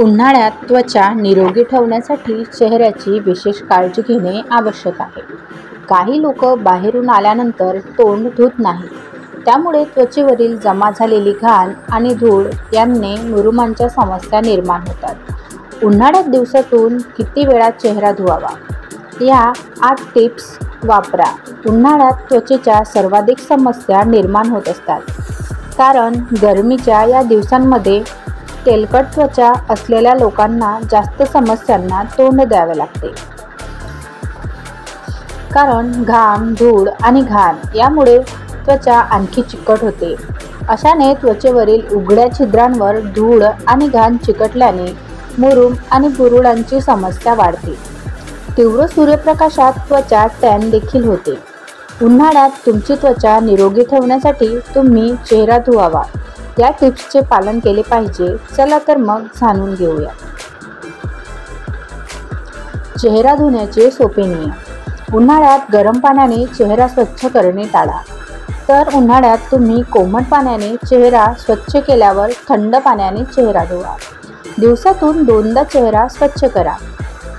उन्हाळ्यात त्वचा निरोगी ठेवण्यासाठी चेहऱ्याची विशेष काळजी घेणे आवश्यक आहे. काही लोक बाहेरून आल्यानंतर तोंड धुत नाहीत. त्यामुळे त्वचेवरील जमा झालेली घाण आणि धूळ यांनी मुरुमांच्या समस्या निर्माण होतात. उन्हाळ्यात दिवसातून किती वेळा चेहरा धुवावा? या 8 टिप्स वापरा. उन्हाळ्यात त्वचेच्या सर्वाधिक समस्या निर्माण होत असतात. कारण गरमीच्या या दिवसांमध्ये तेलकट त्वचा असलेल्या लोकांना जास्त समस्यांना तोंड द्यावे लागते. कारण घाम, धूळ आणि घाण यामुळे त्वचा आणखी चिकट होते. अशाने त्वचेवरील उघड्या छिद्रांवर धूळ आणि घाण चिकटल्याने मुरूम आणि बुरुडांची समस्या वाढते. तीव्र सूर्यप्रकाशात त्वचा टॅन देखील होते. उन्हाळ्यात तुमची त्वचा निरोगी ठेवण्यासाठी तुम्ही चेहरा धुवावा. या टिप्सचे पालन केले पाहिजे. चला तर मग जाणून घेऊया. चेहरा धुण्याचे सोपे नियम. उन्हाळ्यात गरम पाण्याने चेहरा स्वच्छ करणे टाळा. तर उन्हाळ्यात तुम्ही कोमट पाण्याने चेहरा स्वच्छ केल्यावर थंड पाण्याने चेहरा धुवा. दिवसातून 2दा चेहरा स्वच्छ करा.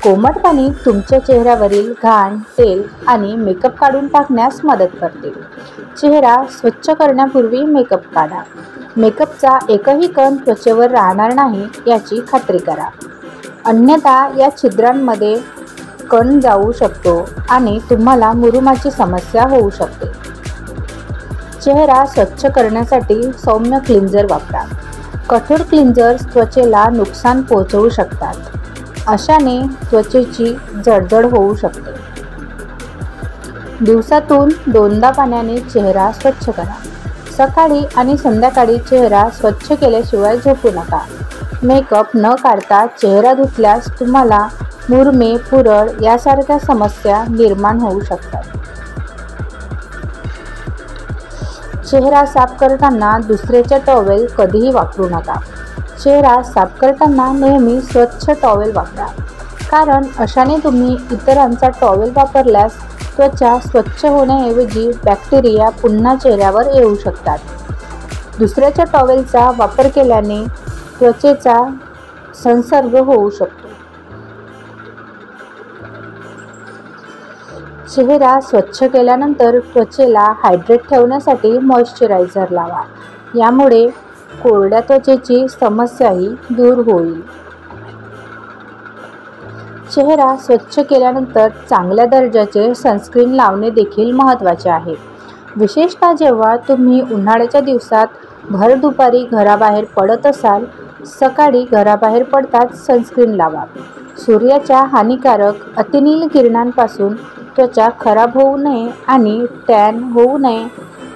कोमट पाणी तुमच्या चेहऱ्यावरील घाण, तेल आणि मेकअप काढून टाकण्यास मदत करते. चेहरा स्वच्छ करण्यापूर्वी मेकअप काढा. मेकअपचा एकही कण त्वचेवर राहणार नाही याची खात्री करा. अन्यथा या छिद्रांमध्ये कण जाऊ शकतो आणि तुम्हाला मुरुमाची समस्या होऊ शकते. चेहरा स्वच्छ करण्यासाठी सौम्य क्लिन्झर वापरा. कठोर क्लिन्झर्स त्वचेला नुकसान पोहोचवू शकतात. अशाने त्वचेची जळजळ होऊ शकते. दिवसातून 2दा पाण्याने चेहरा स्वच्छ करा. सकाळी आणि संध्याकाळी चेहरा स्वच्छ केल्याशिवाय झोपू नका. मेकअप न काढता चेहरा धुतल्यास तुम्हाला मुरमे, पुरळ यासारख्या समस्या निर्माण होऊ शकतात. चेहरा साफ करताना दुसऱ्याचा टॉवेल कधीही वापरू नका. चेहरा साफ करताना नेहमी स्वच्छ टॉवेल वापरा. कारण अशाने तुम्ही इतरांचा टॉवेल वापरल्यास त्वचा स्वच्छ होण्याऐवजी बॅक्टेरिया पुन्हा चेहऱ्यावर येऊ शकतात. दुसऱ्याच्या टॉवेलचा वापर केल्याने त्वचेचा संसर्ग होऊ शकतो. चेहरा स्वच्छ केल्यानंतर त्वचेला हायड्रेट ठेवण्यासाठी मॉइश्चरायझर लावा. यामुळे कोरड्या त्वचेची समस्याही दूर होईल. चेहरा स्वच्छ केल्यानंतर चांगल्या दर्जाचे सनस्क्रीन लावणे देखील महत्त्वाचे आहे. विशेषतः जेव्हा तुम्ही उन्हाळ्याच्या दिवसात भर दुपारी घराबाहेर पडत असाल. सकाळी घराबाहेर पडताच सनस्क्रीन लावा. सूर्याच्या हानिकारक अतिनील किरणांपासून त्वचा खराब होऊ नये आणि टॅन होऊ नये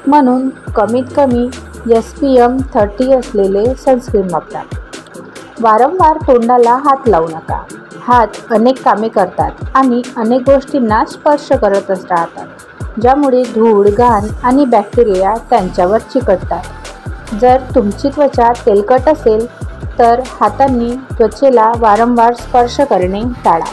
म्हणून कमीत कमी SPF 30 असलेले सनस्क्रीन वापरा. वारंवार तोंडाला हात लावू नका. हात अनेक कामे करतात आणि अनेक गोष्टींना स्पर्श करत राहतात. ज्यामुळे धूळ, घाण आणि बॅक्टेरिया त्यांच्यावर चिकटतात. जर तुमची त्वचा तेलकट असेल तर हातांनी त्वचेला वारंवार स्पर्श करणे टाळा.